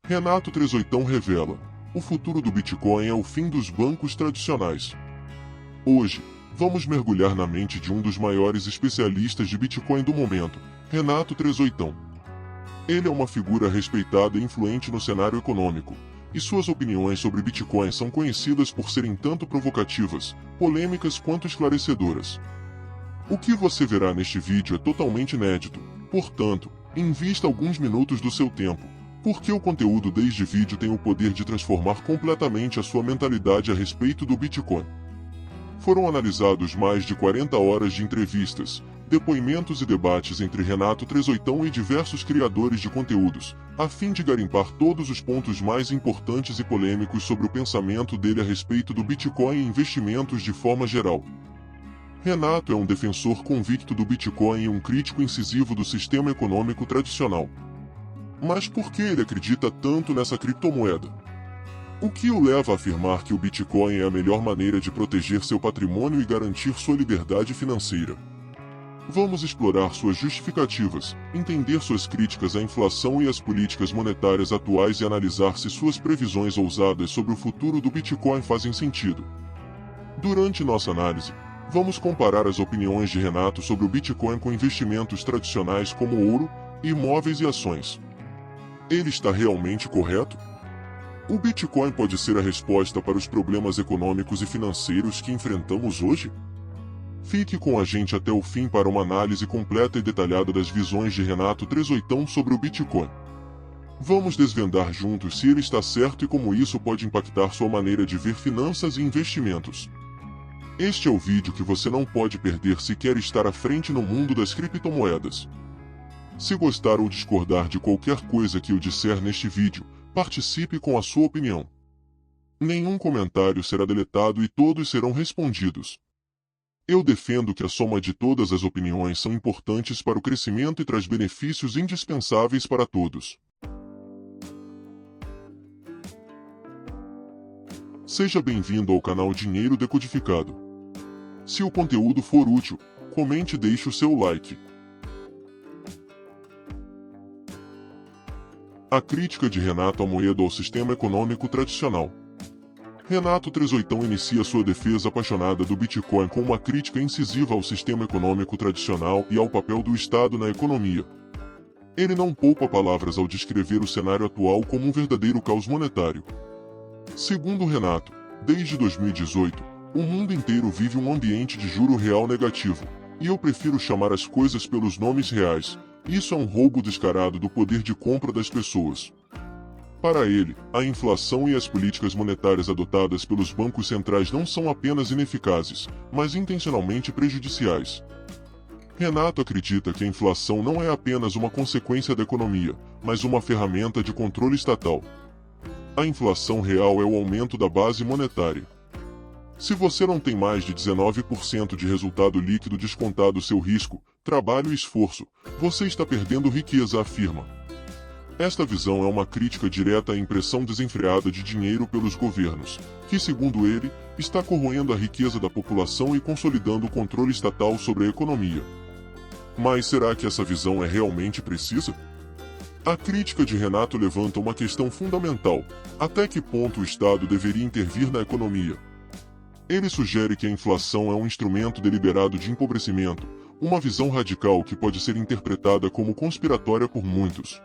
Renato Trezoitão revela: o futuro do Bitcoin é o fim dos bancos tradicionais. Hoje, vamos mergulhar na mente de um dos maiores especialistas de Bitcoin do momento, Renato Trezoitão. Ele é uma figura respeitada e influente no cenário econômico, e suas opiniões sobre Bitcoin são conhecidas por serem tanto provocativas, polêmicas quanto esclarecedoras. O que você verá neste vídeo é totalmente inédito, portanto, invista alguns minutos do seu tempo, porque o conteúdo deste vídeo tem o poder de transformar completamente a sua mentalidade a respeito do Bitcoin. Foram analisados mais de 40 horas de entrevistas, depoimentos e debates entre Renato Trezoitão e diversos criadores de conteúdos, a fim de garimpar todos os pontos mais importantes e polêmicos sobre o pensamento dele a respeito do Bitcoin e investimentos de forma geral. Renato é um defensor convicto do Bitcoin e um crítico incisivo do sistema econômico tradicional. Mas por que ele acredita tanto nessa criptomoeda? O que o leva a afirmar que o Bitcoin é a melhor maneira de proteger seu patrimônio e garantir sua liberdade financeira? Vamos explorar suas justificativas, entender suas críticas à inflação e às políticas monetárias atuais e analisar se suas previsões ousadas sobre o futuro do Bitcoin fazem sentido. Durante nossa análise, vamos comparar as opiniões de Renato sobre o Bitcoin com investimentos tradicionais como ouro, imóveis e ações. Ele está realmente correto? O Bitcoin pode ser a resposta para os problemas econômicos e financeiros que enfrentamos hoje? Fique com a gente até o fim para uma análise completa e detalhada das visões de Renato Trezoitão sobre o Bitcoin. Vamos desvendar juntos se ele está certo e como isso pode impactar sua maneira de ver finanças e investimentos. Este é o vídeo que você não pode perder se quer estar à frente no mundo das criptomoedas. Se gostar ou discordar de qualquer coisa que eu disser neste vídeo, participe com a sua opinião. Nenhum comentário será deletado e todos serão respondidos. Eu defendo que a soma de todas as opiniões são importantes para o crescimento e traz benefícios indispensáveis para todos. Seja bem-vindo ao canal Dinheiro Decodificado. Se o conteúdo for útil, comente e deixe o seu like. A crítica de Renato à moeda ao sistema econômico tradicional. Renato Trezoitão inicia sua defesa apaixonada do Bitcoin com uma crítica incisiva ao sistema econômico tradicional e ao papel do Estado na economia. Ele não poupa palavras ao descrever o cenário atual como um verdadeiro caos monetário. Segundo Renato, desde 2018, o mundo inteiro vive um ambiente de juro real negativo, e eu prefiro chamar as coisas pelos nomes reais. Isso é um roubo descarado do poder de compra das pessoas. Para ele, a inflação e as políticas monetárias adotadas pelos bancos centrais não são apenas ineficazes, mas intencionalmente prejudiciais. Renato acredita que a inflação não é apenas uma consequência da economia, mas uma ferramenta de controle estatal. A inflação real é o aumento da base monetária. Se você não tem mais de 19% de resultado líquido descontado seu risco, trabalho e esforço, você está perdendo riqueza, afirma. Esta visão é uma crítica direta à impressão desenfreada de dinheiro pelos governos, que, segundo ele, está corroendo a riqueza da população e consolidando o controle estatal sobre a economia. Mas será que essa visão é realmente precisa? A crítica de Renato levanta uma questão fundamental: até que ponto o Estado deveria intervir na economia? Ele sugere que a inflação é um instrumento deliberado de empobrecimento, uma visão radical que pode ser interpretada como conspiratória por muitos.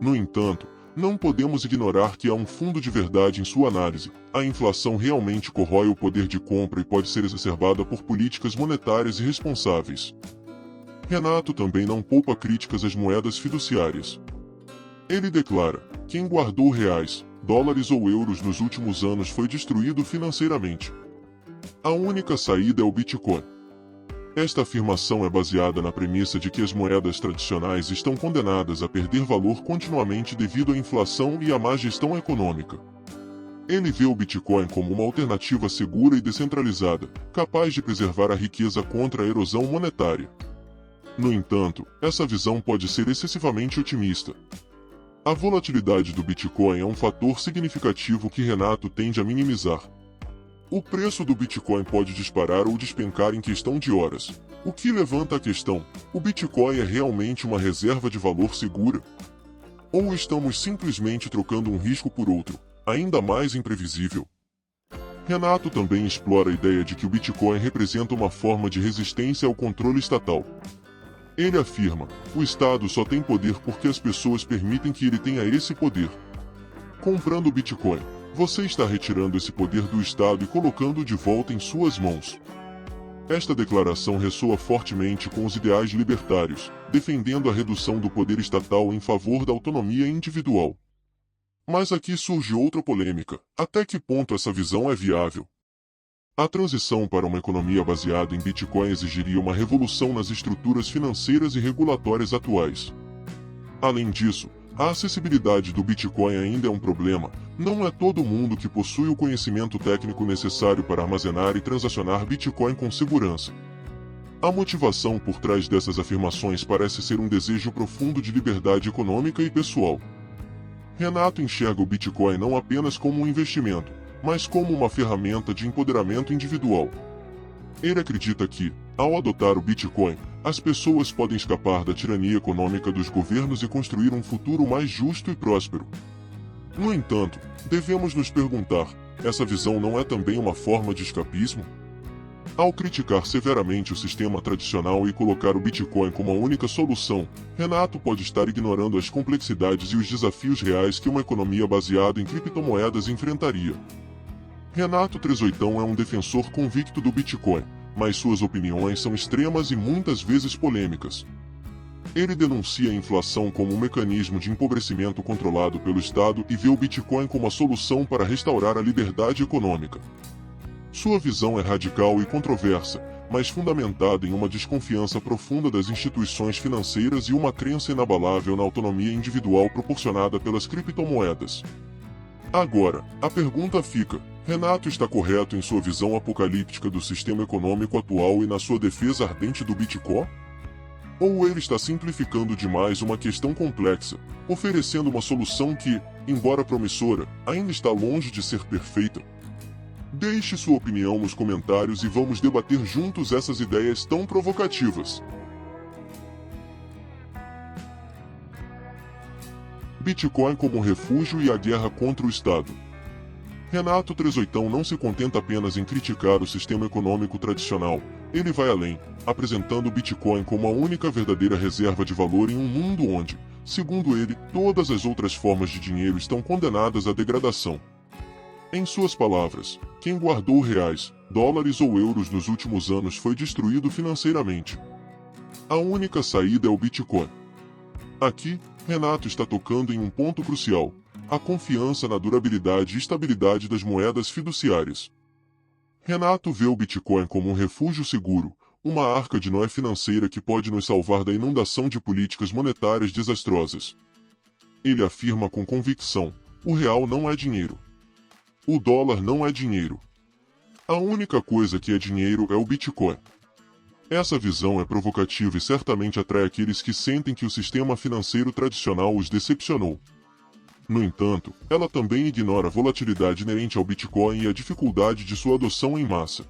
No entanto, não podemos ignorar que há um fundo de verdade em sua análise. A inflação realmente corrói o poder de compra e pode ser exacerbada por políticas monetárias irresponsáveis. Renato também não poupa críticas às moedas fiduciárias. Ele declara: quem guardou reais, dólares ou euros nos últimos anos foi destruído financeiramente. A única saída é o Bitcoin. Esta afirmação é baseada na premissa de que as moedas tradicionais estão condenadas a perder valor continuamente devido à inflação e à má gestão econômica. Ele vê o Bitcoin como uma alternativa segura e descentralizada, capaz de preservar a riqueza contra a erosão monetária. No entanto, essa visão pode ser excessivamente otimista. A volatilidade do Bitcoin é um fator significativo que Renato tende a minimizar. O preço do Bitcoin pode disparar ou despencar em questão de horas, o que levanta a questão: o Bitcoin é realmente uma reserva de valor segura? Ou estamos simplesmente trocando um risco por outro, ainda mais imprevisível? Renato também explora a ideia de que o Bitcoin representa uma forma de resistência ao controle estatal. Ele afirma: o Estado só tem poder porque as pessoas permitem que ele tenha esse poder. Comprando o Bitcoin, você está retirando esse poder do Estado e colocando-o de volta em suas mãos. Esta declaração ressoa fortemente com os ideais libertários, defendendo a redução do poder estatal em favor da autonomia individual. Mas aqui surge outra polêmica: até que ponto essa visão é viável? A transição para uma economia baseada em Bitcoin exigiria uma revolução nas estruturas financeiras e regulatórias atuais. Além disso, a acessibilidade do Bitcoin ainda é um problema. Não é todo mundo que possui o conhecimento técnico necessário para armazenar e transacionar Bitcoin com segurança. A motivação por trás dessas afirmações parece ser um desejo profundo de liberdade econômica e pessoal. Renato enxerga o Bitcoin não apenas como um investimento, mas como uma ferramenta de empoderamento individual. Ele acredita que, ao adotar o Bitcoin, as pessoas podem escapar da tirania econômica dos governos e construir um futuro mais justo e próspero. No entanto, devemos nos perguntar: essa visão não é também uma forma de escapismo? Ao criticar severamente o sistema tradicional e colocar o Bitcoin como a única solução, Renato pode estar ignorando as complexidades e os desafios reais que uma economia baseada em criptomoedas enfrentaria. Renato Trezoitão é um defensor convicto do Bitcoin, mas suas opiniões são extremas e muitas vezes polêmicas. Ele denuncia a inflação como um mecanismo de empobrecimento controlado pelo Estado e vê o Bitcoin como a solução para restaurar a liberdade econômica. Sua visão é radical e controversa, mas fundamentada em uma desconfiança profunda das instituições financeiras e uma crença inabalável na autonomia individual proporcionada pelas criptomoedas. Agora, a pergunta fica: Renato está correto em sua visão apocalíptica do sistema econômico atual e na sua defesa ardente do Bitcoin? Ou ele está simplificando demais uma questão complexa, oferecendo uma solução que, embora promissora, ainda está longe de ser perfeita? Deixe sua opinião nos comentários e vamos debater juntos essas ideias tão provocativas. Bitcoin como refúgio e a guerra contra o Estado. Renato Trezoitão não se contenta apenas em criticar o sistema econômico tradicional, ele vai além, apresentando o Bitcoin como a única verdadeira reserva de valor em um mundo onde, segundo ele, todas as outras formas de dinheiro estão condenadas à degradação. Em suas palavras, quem guardou reais, dólares ou euros nos últimos anos foi destruído financeiramente. A única saída é o Bitcoin. Aqui, Renato está tocando em um ponto crucial: a confiança na durabilidade e estabilidade das moedas fiduciárias. Renato vê o Bitcoin como um refúgio seguro, uma arca de Noé financeira que pode nos salvar da inundação de políticas monetárias desastrosas. Ele afirma com convicção: o real não é dinheiro. O dólar não é dinheiro. A única coisa que é dinheiro é o Bitcoin. Essa visão é provocativa e certamente atrai aqueles que sentem que o sistema financeiro tradicional os decepcionou. No entanto, ela também ignora a volatilidade inerente ao Bitcoin e a dificuldade de sua adoção em massa.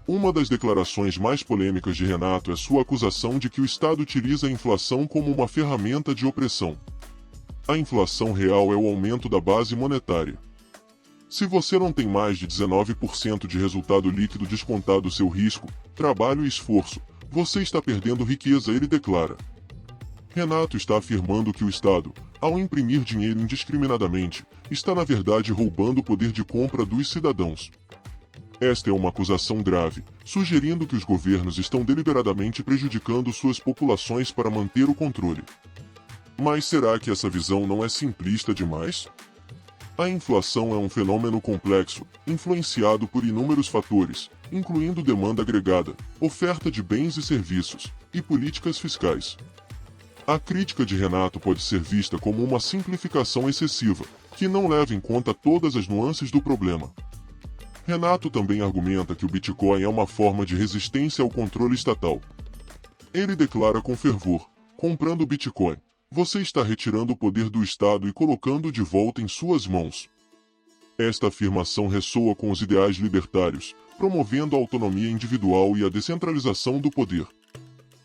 Uma das declarações mais polêmicas de Renato é sua acusação de que o Estado utiliza a inflação como uma ferramenta de opressão. A inflação real é o aumento da base monetária. Se você não tem mais de 19% de resultado líquido descontado do seu risco, trabalho e esforço, você está perdendo riqueza, ele declara. Renato está afirmando que o Estado, ao imprimir dinheiro indiscriminadamente, está na verdade roubando o poder de compra dos cidadãos. Esta é uma acusação grave, sugerindo que os governos estão deliberadamente prejudicando suas populações para manter o controle. Mas será que essa visão não é simplista demais? A inflação é um fenômeno complexo, influenciado por inúmeros fatores, incluindo demanda agregada, oferta de bens e serviços, e políticas fiscais. A crítica de Renato pode ser vista como uma simplificação excessiva, que não leva em conta todas as nuances do problema. Renato também argumenta que o Bitcoin é uma forma de resistência ao controle estatal. Ele declara com fervor: comprando Bitcoin, você está retirando o poder do Estado e colocando-o de volta em suas mãos. Esta afirmação ressoa com os ideais libertários, promovendo a autonomia individual e a descentralização do poder.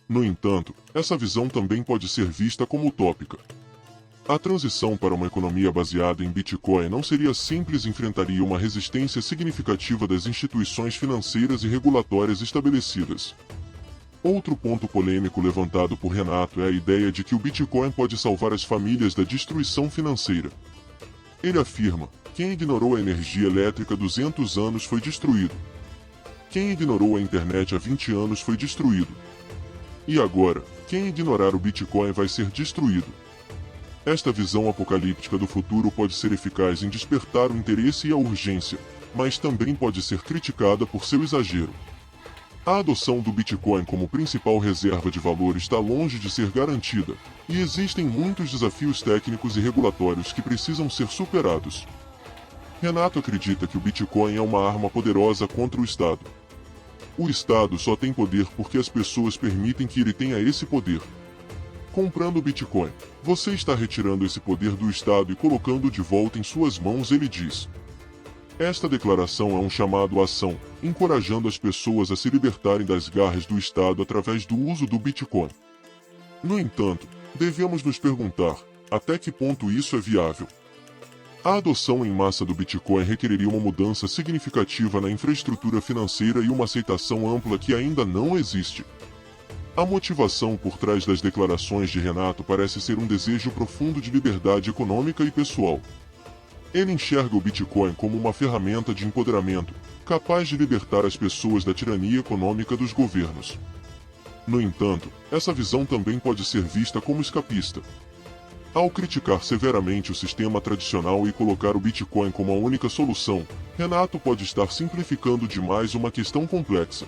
No entanto, essa visão também pode ser vista como utópica. A transição para uma economia baseada em Bitcoin não seria simples e enfrentaria uma resistência significativa das instituições financeiras e regulatórias estabelecidas. Outro ponto polêmico levantado por Renato é a ideia de que o Bitcoin pode salvar as famílias da destruição financeira. Ele afirma: quem ignorou a energia elétrica há 200 anos foi destruído. Quem ignorou a internet há 20 anos foi destruído. E agora, quem ignorar o Bitcoin vai ser destruído. Esta visão apocalíptica do futuro pode ser eficaz em despertar o interesse e a urgência, mas também pode ser criticada por seu exagero. A adoção do Bitcoin como principal reserva de valor está longe de ser garantida, e existem muitos desafios técnicos e regulatórios que precisam ser superados. Renato acredita que o Bitcoin é uma arma poderosa contra o Estado. O Estado só tem poder porque as pessoas permitem que ele tenha esse poder. Comprando o Bitcoin, você está retirando esse poder do Estado e colocando de volta em suas mãos, ele diz. Esta declaração é um chamado à ação, encorajando as pessoas a se libertarem das garras do Estado através do uso do Bitcoin. No entanto, devemos nos perguntar, até que ponto isso é viável? A adoção em massa do Bitcoin requereria uma mudança significativa na infraestrutura financeira e uma aceitação ampla que ainda não existe. A motivação por trás das declarações de Renato parece ser um desejo profundo de liberdade econômica e pessoal. Ele enxerga o Bitcoin como uma ferramenta de empoderamento, capaz de libertar as pessoas da tirania econômica dos governos. No entanto, essa visão também pode ser vista como escapista. Ao criticar severamente o sistema tradicional e colocar o Bitcoin como a única solução, Renato pode estar simplificando demais uma questão complexa.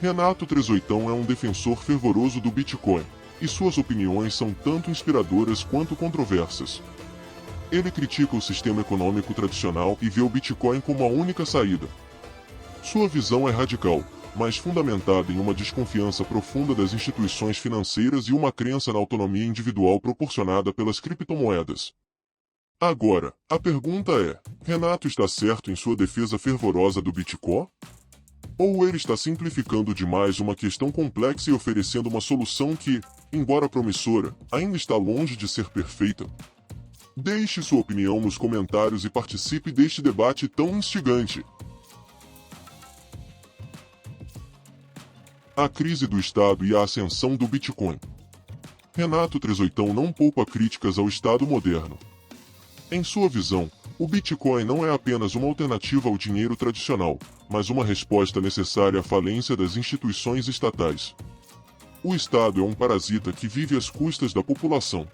Renato Trezoitão é um defensor fervoroso do Bitcoin, e suas opiniões são tanto inspiradoras quanto controversas. Ele critica o sistema econômico tradicional e vê o Bitcoin como a única saída. Sua visão é radical, mas fundamentada em uma desconfiança profunda das instituições financeiras e uma crença na autonomia individual proporcionada pelas criptomoedas. Agora, a pergunta é: Renato está certo em sua defesa fervorosa do Bitcoin? Ou ele está simplificando demais uma questão complexa e oferecendo uma solução que, embora promissora, ainda está longe de ser perfeita? Deixe sua opinião nos comentários e participe deste debate tão instigante. A crise do Estado e a ascensão do Bitcoin. Renato Trezoitão não poupa críticas ao Estado moderno. Em sua visão, o Bitcoin não é apenas uma alternativa ao dinheiro tradicional, mas uma resposta necessária à falência das instituições estatais. O Estado é um parasita que vive às custas da população.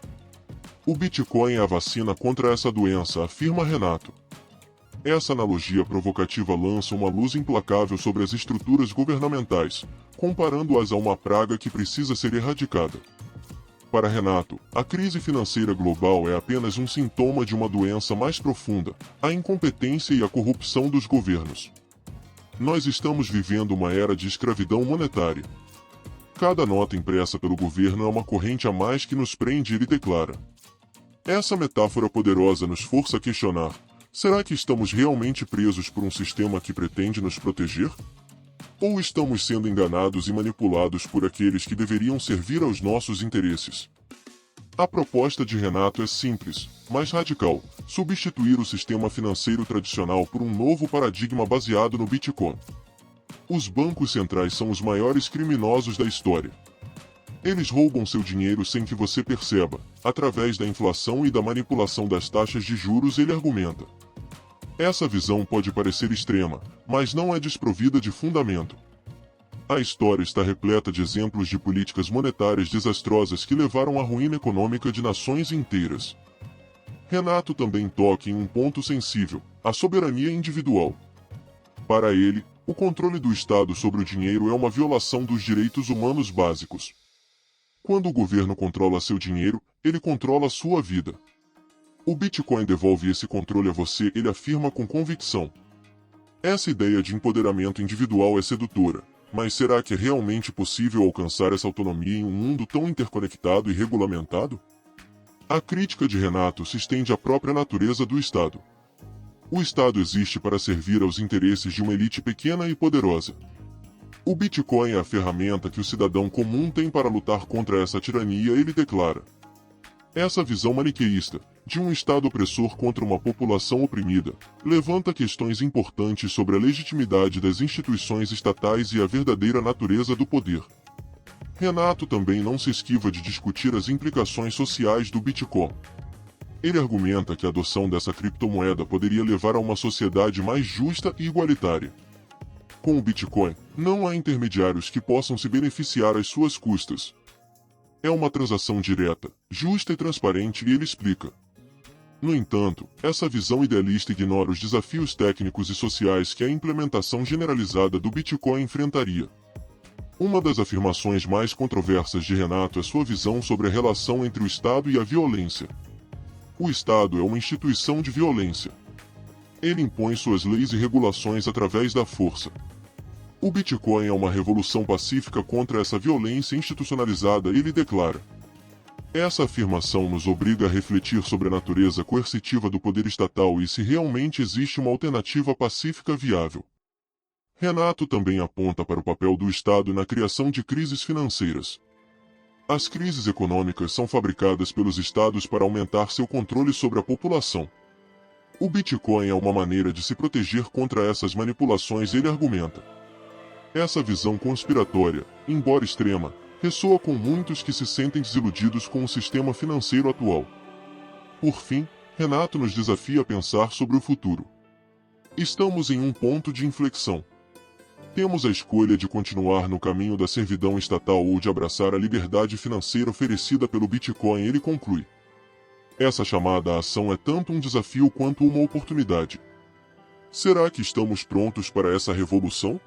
O Bitcoin é a vacina contra essa doença, afirma Renato. Essa analogia provocativa lança uma luz implacável sobre as estruturas governamentais, comparando-as a uma praga que precisa ser erradicada. Para Renato, a crise financeira global é apenas um sintoma de uma doença mais profunda, a incompetência e a corrupção dos governos. Nós estamos vivendo uma era de escravidão monetária. Cada nota impressa pelo governo é uma corrente a mais que nos prende, ele declara. Essa metáfora poderosa nos força a questionar: será que estamos realmente presos por um sistema que pretende nos proteger? Ou estamos sendo enganados e manipulados por aqueles que deveriam servir aos nossos interesses? A proposta de Renato é simples, mas radical: substituir o sistema financeiro tradicional por um novo paradigma baseado no Bitcoin. Os bancos centrais são os maiores criminosos da história. Eles roubam seu dinheiro sem que você perceba, através da inflação e da manipulação das taxas de juros, ele argumenta. Essa visão pode parecer extrema, mas não é desprovida de fundamento. A história está repleta de exemplos de políticas monetárias desastrosas que levaram à ruína econômica de nações inteiras. Renato também toca em um ponto sensível: a soberania individual. Para ele, o controle do Estado sobre o dinheiro é uma violação dos direitos humanos básicos. Quando o governo controla seu dinheiro, ele controla sua vida. O Bitcoin devolve esse controle a você, ele afirma com convicção. Essa ideia de empoderamento individual é sedutora, mas será que é realmente possível alcançar essa autonomia em um mundo tão interconectado e regulamentado? A crítica de Renato se estende à própria natureza do Estado. O Estado existe para servir aos interesses de uma elite pequena e poderosa. O Bitcoin é a ferramenta que o cidadão comum tem para lutar contra essa tirania, ele declara. Essa visão maniqueísta, de um Estado opressor contra uma população oprimida, levanta questões importantes sobre a legitimidade das instituições estatais e a verdadeira natureza do poder. Renato também não se esquiva de discutir as implicações sociais do Bitcoin. Ele argumenta que a adoção dessa criptomoeda poderia levar a uma sociedade mais justa e igualitária. Com o Bitcoin, não há intermediários que possam se beneficiar às suas custas. É uma transação direta, justa e transparente, e ele explica. No entanto, essa visão idealista ignora os desafios técnicos e sociais que a implementação generalizada do Bitcoin enfrentaria. Uma das afirmações mais controversas de Renato é sua visão sobre a relação entre o Estado e a violência. O Estado é uma instituição de violência. Ele impõe suas leis e regulações através da força. O Bitcoin é uma revolução pacífica contra essa violência institucionalizada, ele declara. Essa afirmação nos obriga a refletir sobre a natureza coercitiva do poder estatal e se realmente existe uma alternativa pacífica viável. Renato também aponta para o papel do Estado na criação de crises financeiras. As crises econômicas são fabricadas pelos Estados para aumentar seu controle sobre a população. O Bitcoin é uma maneira de se proteger contra essas manipulações, ele argumenta. Essa visão conspiratória, embora extrema, ressoa com muitos que se sentem desiludidos com o sistema financeiro atual. Por fim, Renato nos desafia a pensar sobre o futuro. Estamos em um ponto de inflexão. Temos a escolha de continuar no caminho da servidão estatal ou de abraçar a liberdade financeira oferecida pelo Bitcoin, ele conclui. Essa chamada à ação é tanto um desafio quanto uma oportunidade. Será que estamos prontos para essa revolução?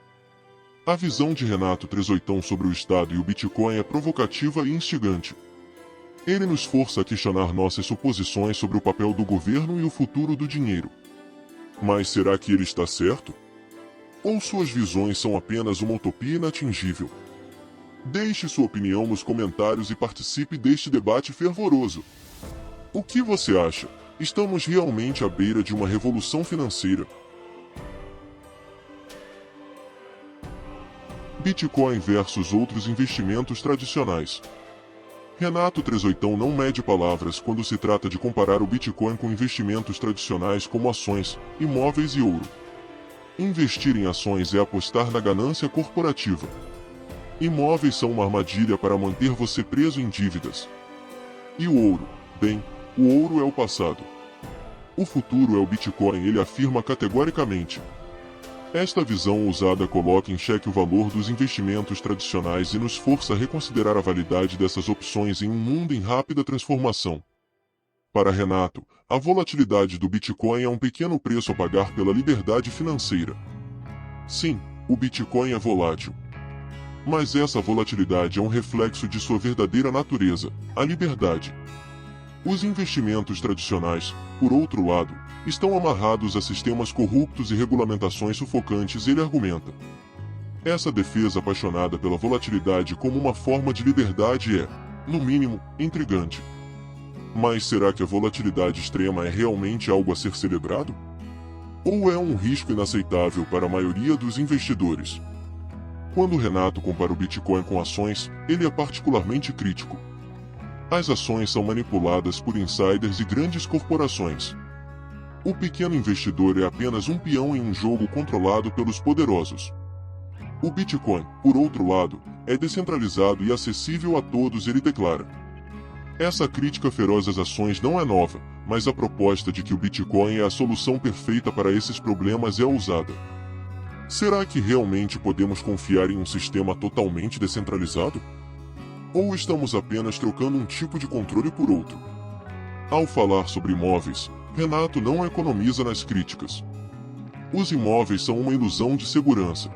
A visão de Renato Trezoitão sobre o Estado e o Bitcoin é provocativa e instigante. Ele nos força a questionar nossas suposições sobre o papel do governo e o futuro do dinheiro. Mas será que ele está certo? Ou suas visões são apenas uma utopia inatingível? Deixe sua opinião nos comentários e participe deste debate fervoroso. O que você acha? Estamos realmente à beira de uma revolução financeira? Bitcoin versus outros investimentos tradicionais. Renato Trezoitão não mede palavras quando se trata de comparar o Bitcoin com investimentos tradicionais como ações, imóveis e ouro. Investir em ações é apostar na ganância corporativa. Imóveis são uma armadilha para manter você preso em dívidas. E o ouro? Bem, o ouro é o passado. O futuro é o Bitcoin, ele afirma categoricamente. Esta visão ousada coloca em xeque o valor dos investimentos tradicionais e nos força a reconsiderar a validade dessas opções em um mundo em rápida transformação. Para Renato, a volatilidade do Bitcoin é um pequeno preço a pagar pela liberdade financeira. Sim, o Bitcoin é volátil. Mas essa volatilidade é um reflexo de sua verdadeira natureza, a liberdade. Os investimentos tradicionais, por outro lado, estão amarrados a sistemas corruptos e regulamentações sufocantes, ele argumenta. Essa defesa apaixonada pela volatilidade como uma forma de liberdade é, no mínimo, intrigante. Mas será que a volatilidade extrema é realmente algo a ser celebrado? Ou é um risco inaceitável para a maioria dos investidores? Quando Renato compara o Bitcoin com ações, ele é particularmente crítico. As ações são manipuladas por insiders e grandes corporações. O pequeno investidor é apenas um peão em um jogo controlado pelos poderosos. O Bitcoin, por outro lado, é descentralizado e acessível a todos, ele declara. Essa crítica feroz às ações não é nova, mas a proposta de que o Bitcoin é a solução perfeita para esses problemas é ousada. Será que realmente podemos confiar em um sistema totalmente descentralizado? Ou estamos apenas trocando um tipo de controle por outro? Ao falar sobre imóveis, Renato não economiza nas críticas. Os imóveis são uma ilusão de segurança.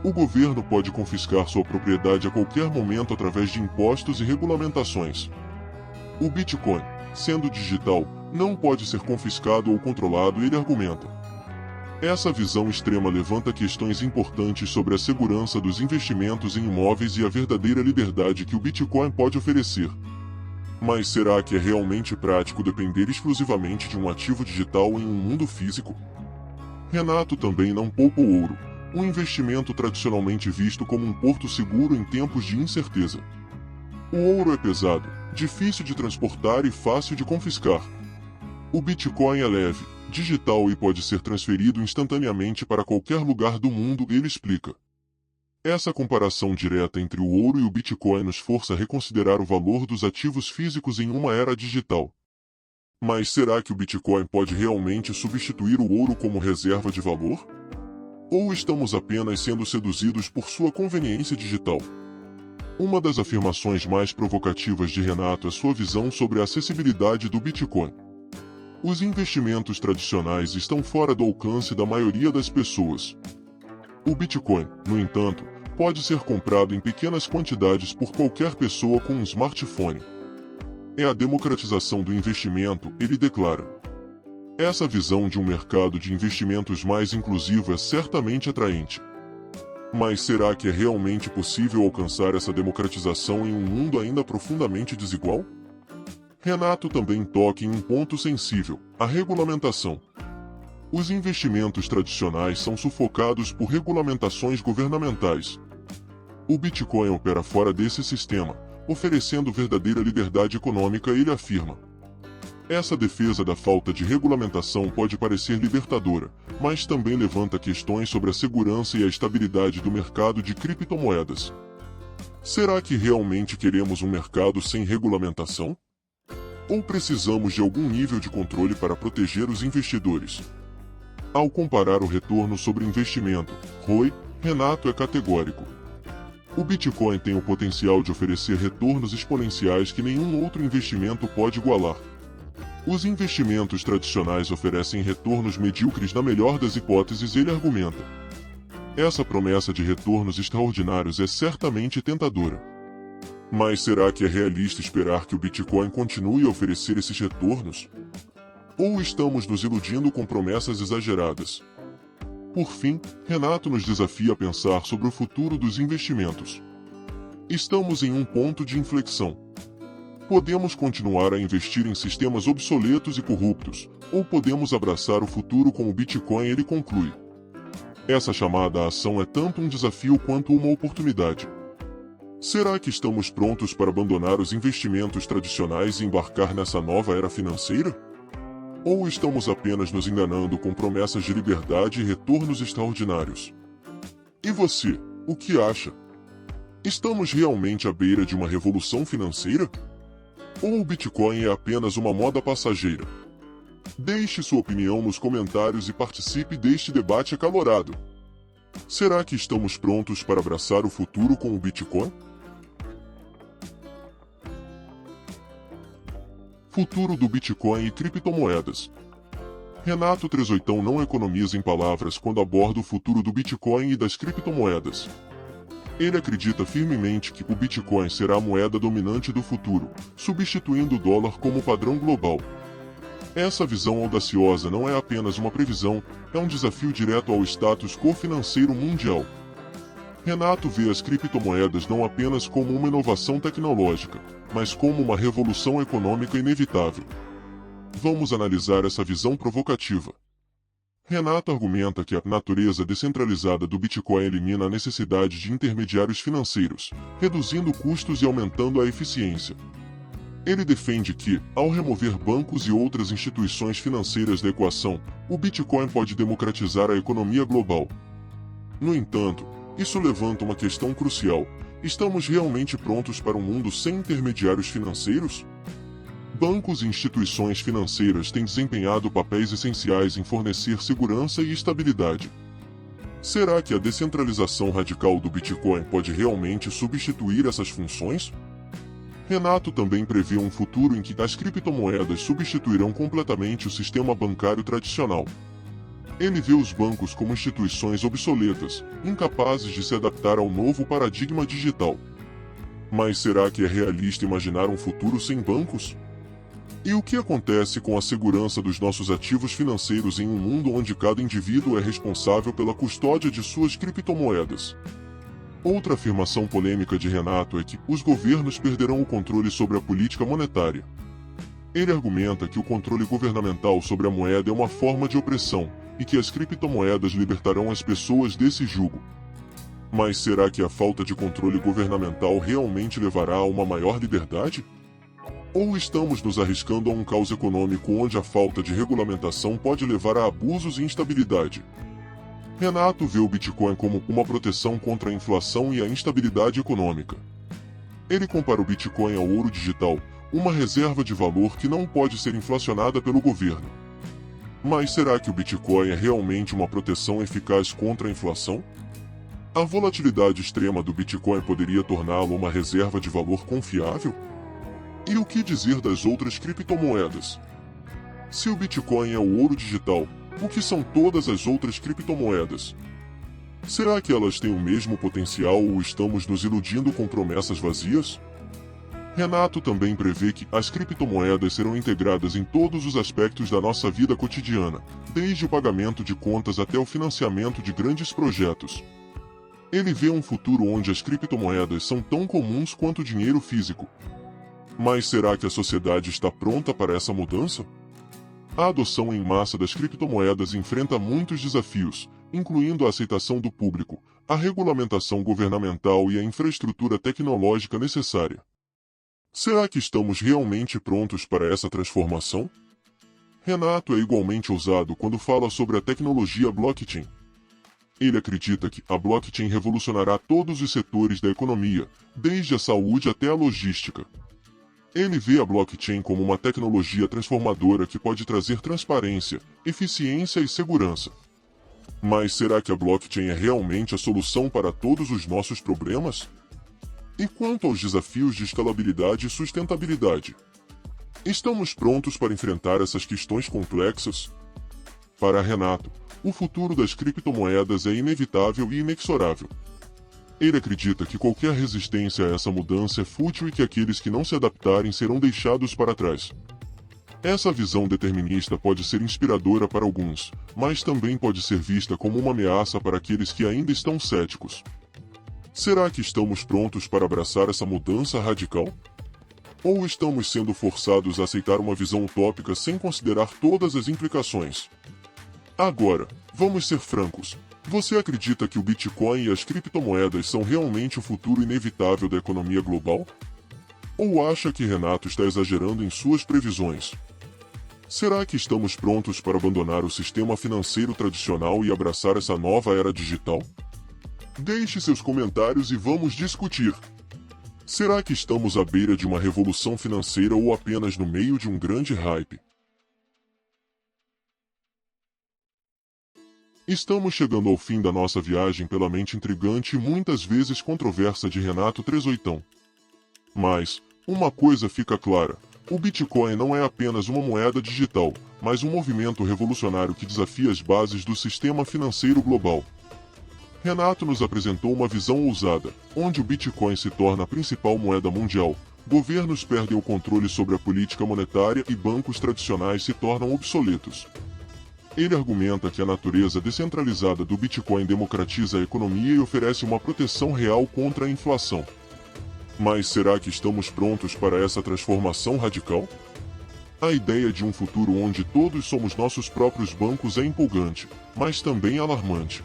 O governo pode confiscar sua propriedade a qualquer momento através de impostos e regulamentações. O Bitcoin, sendo digital, não pode ser confiscado ou controlado, ele argumenta. Essa visão extrema levanta questões importantes sobre a segurança dos investimentos em imóveis e a verdadeira liberdade que o Bitcoin pode oferecer. Mas será que é realmente prático depender exclusivamente de um ativo digital em um mundo físico? Renato também não poupa o ouro, um investimento tradicionalmente visto como um porto seguro em tempos de incerteza. O ouro é pesado, difícil de transportar e fácil de confiscar. O Bitcoin é leve, digital e pode ser transferido instantaneamente para qualquer lugar do mundo, ele explica. Essa comparação direta entre o ouro e o Bitcoin nos força a reconsiderar o valor dos ativos físicos em uma era digital. Mas será que o Bitcoin pode realmente substituir o ouro como reserva de valor? Ou estamos apenas sendo seduzidos por sua conveniência digital? Uma das afirmações mais provocativas de Renato é sua visão sobre a acessibilidade do Bitcoin. Os investimentos tradicionais estão fora do alcance da maioria das pessoas. O Bitcoin, no entanto, pode ser comprado em pequenas quantidades por qualquer pessoa com um smartphone. É a democratização do investimento, ele declara. Essa visão de um mercado de investimentos mais inclusivo é certamente atraente. Mas será que é realmente possível alcançar essa democratização em um mundo ainda profundamente desigual? Renato também toca em um ponto sensível: a regulamentação. Os investimentos tradicionais são sufocados por regulamentações governamentais. O Bitcoin opera fora desse sistema, oferecendo verdadeira liberdade econômica, ele afirma. Essa defesa da falta de regulamentação pode parecer libertadora, mas também levanta questões sobre a segurança e a estabilidade do mercado de criptomoedas. Será que realmente queremos um mercado sem regulamentação? Ou precisamos de algum nível de controle para proteger os investidores? Ao comparar o retorno sobre investimento, ROI, Renato é categórico. O Bitcoin tem o potencial de oferecer retornos exponenciais que nenhum outro investimento pode igualar. Os investimentos tradicionais oferecem retornos medíocres na melhor das hipóteses, ele argumenta. Essa promessa de retornos extraordinários é certamente tentadora. Mas será que é realista esperar que o Bitcoin continue a oferecer esses retornos? Ou estamos nos iludindo com promessas exageradas? Por fim, Renato nos desafia a pensar sobre o futuro dos investimentos. Estamos em um ponto de inflexão. Podemos continuar a investir em sistemas obsoletos e corruptos, ou podemos abraçar o futuro com o Bitcoin, ele conclui. Essa chamada à ação é tanto um desafio quanto uma oportunidade. Será que estamos prontos para abandonar os investimentos tradicionais e embarcar nessa nova era financeira? Ou estamos apenas nos enganando com promessas de liberdade e retornos extraordinários? E você, o que acha? Estamos realmente à beira de uma revolução financeira? Ou o Bitcoin é apenas uma moda passageira? Deixe sua opinião nos comentários e participe deste debate acalorado. Será que estamos prontos para abraçar o futuro com o Bitcoin? Futuro do Bitcoin e criptomoedas. Renato Trezoitão não economiza em palavras quando aborda o futuro do Bitcoin e das criptomoedas. Ele acredita firmemente que o Bitcoin será a moeda dominante do futuro, substituindo o dólar como padrão global. Essa visão audaciosa não é apenas uma previsão, é um desafio direto ao status quo financeiro mundial. Renato vê as criptomoedas não apenas como uma inovação tecnológica, mas como uma revolução econômica inevitável. Vamos analisar essa visão provocativa. Renato argumenta que a natureza descentralizada do Bitcoin elimina a necessidade de intermediários financeiros, reduzindo custos e aumentando a eficiência. Ele defende que, ao remover bancos e outras instituições financeiras da equação, o Bitcoin pode democratizar a economia global. No entanto, isso levanta uma questão crucial: estamos realmente prontos para um mundo sem intermediários financeiros? Bancos e instituições financeiras têm desempenhado papéis essenciais em fornecer segurança e estabilidade. Será que a descentralização radical do Bitcoin pode realmente substituir essas funções? Renato também prevê um futuro em que as criptomoedas substituirão completamente o sistema bancário tradicional. Ele vê os bancos como instituições obsoletas, incapazes de se adaptar ao novo paradigma digital. Mas será que é realista imaginar um futuro sem bancos? E o que acontece com a segurança dos nossos ativos financeiros em um mundo onde cada indivíduo é responsável pela custódia de suas criptomoedas? Outra afirmação polêmica de Renato é que os governos perderão o controle sobre a política monetária. Ele argumenta que o controle governamental sobre a moeda é uma forma de opressão, e que as criptomoedas libertarão as pessoas desse jugo. Mas será que a falta de controle governamental realmente levará a uma maior liberdade? Ou estamos nos arriscando a um caos econômico onde a falta de regulamentação pode levar a abusos e instabilidade? Renato vê o Bitcoin como uma proteção contra a inflação e a instabilidade econômica. Ele compara o Bitcoin ao ouro digital, uma reserva de valor que não pode ser inflacionada pelo governo. Mas será que o Bitcoin é realmente uma proteção eficaz contra a inflação? A volatilidade extrema do Bitcoin poderia torná-lo uma reserva de valor confiável? E o que dizer das outras criptomoedas? Se o Bitcoin é o ouro digital, o que são todas as outras criptomoedas? Será que elas têm o mesmo potencial ou estamos nos iludindo com promessas vazias? Renato também prevê que as criptomoedas serão integradas em todos os aspectos da nossa vida cotidiana, desde o pagamento de contas até o financiamento de grandes projetos. Ele vê um futuro onde as criptomoedas são tão comuns quanto o dinheiro físico. Mas será que a sociedade está pronta para essa mudança? A adoção em massa das criptomoedas enfrenta muitos desafios, incluindo a aceitação do público, a regulamentação governamental e a infraestrutura tecnológica necessária. Será que estamos realmente prontos para essa transformação? Renato é igualmente ousado quando fala sobre a tecnologia blockchain. Ele acredita que a blockchain revolucionará todos os setores da economia, desde a saúde até a logística. Ele vê a blockchain como uma tecnologia transformadora que pode trazer transparência, eficiência e segurança. Mas será que a blockchain é realmente a solução para todos os nossos problemas? E quanto aos desafios de escalabilidade e sustentabilidade? Estamos prontos para enfrentar essas questões complexas? Para Renato, o futuro das criptomoedas é inevitável e inexorável. Ele acredita que qualquer resistência a essa mudança é fútil e que aqueles que não se adaptarem serão deixados para trás. Essa visão determinista pode ser inspiradora para alguns, mas também pode ser vista como uma ameaça para aqueles que ainda estão céticos. Será que estamos prontos para abraçar essa mudança radical? Ou estamos sendo forçados a aceitar uma visão utópica sem considerar todas as implicações? Agora, vamos ser francos. Você acredita que o Bitcoin e as criptomoedas são realmente o futuro inevitável da economia global? Ou acha que Renato está exagerando em suas previsões? Será que estamos prontos para abandonar o sistema financeiro tradicional e abraçar essa nova era digital? Deixe seus comentários e vamos discutir. Será que estamos à beira de uma revolução financeira ou apenas no meio de um grande hype? Estamos chegando ao fim da nossa viagem pela mente intrigante e muitas vezes controversa de Renato Trezoitão. Mas, uma coisa fica clara, o Bitcoin não é apenas uma moeda digital, mas um movimento revolucionário que desafia as bases do sistema financeiro global. Renato nos apresentou uma visão ousada, onde o Bitcoin se torna a principal moeda mundial, governos perdem o controle sobre a política monetária e bancos tradicionais se tornam obsoletos. Ele argumenta que a natureza descentralizada do Bitcoin democratiza a economia e oferece uma proteção real contra a inflação. Mas será que estamos prontos para essa transformação radical? A ideia de um futuro onde todos somos nossos próprios bancos é empolgante, mas também alarmante.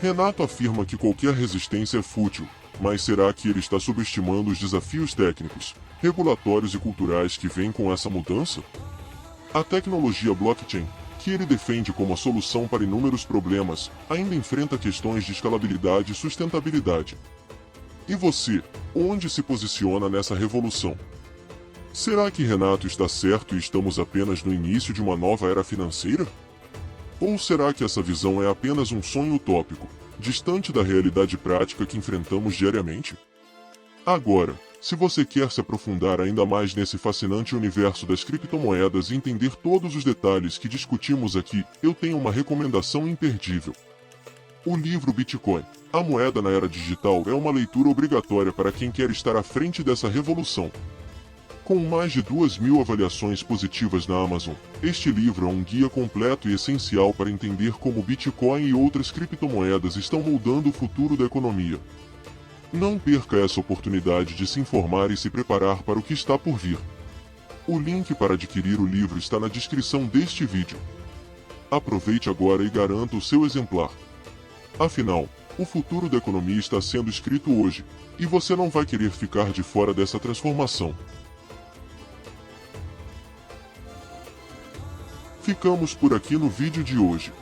Renato afirma que qualquer resistência é fútil, mas será que ele está subestimando os desafios técnicos, regulatórios e culturais que vêm com essa mudança? A tecnologia blockchain, que ele defende como a solução para inúmeros problemas, ainda enfrenta questões de escalabilidade e sustentabilidade. E você, onde se posiciona nessa revolução? Será que Renato está certo e estamos apenas no início de uma nova era financeira? Ou será que essa visão é apenas um sonho utópico, distante da realidade prática que enfrentamos diariamente? Agora, se você quer se aprofundar ainda mais nesse fascinante universo das criptomoedas e entender todos os detalhes que discutimos aqui, eu tenho uma recomendação imperdível. O livro Bitcoin, a moeda na era digital, é uma leitura obrigatória para quem quer estar à frente dessa revolução. Com mais de 2.000 avaliações positivas na Amazon, este livro é um guia completo e essencial para entender como o Bitcoin e outras criptomoedas estão moldando o futuro da economia. Não perca essa oportunidade de se informar e se preparar para o que está por vir. O link para adquirir o livro está na descrição deste vídeo. Aproveite agora e garanta o seu exemplar. Afinal, o futuro da economia está sendo escrito hoje, e você não vai querer ficar de fora dessa transformação. Ficamos por aqui no vídeo de hoje.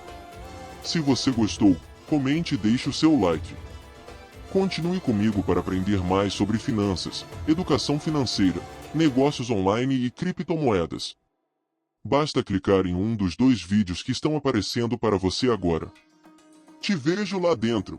Se você gostou, comente e deixe o seu like. Continue comigo para aprender mais sobre finanças, educação financeira, negócios online e criptomoedas. Basta clicar em um dos 2 vídeos que estão aparecendo para você agora. Te vejo lá dentro.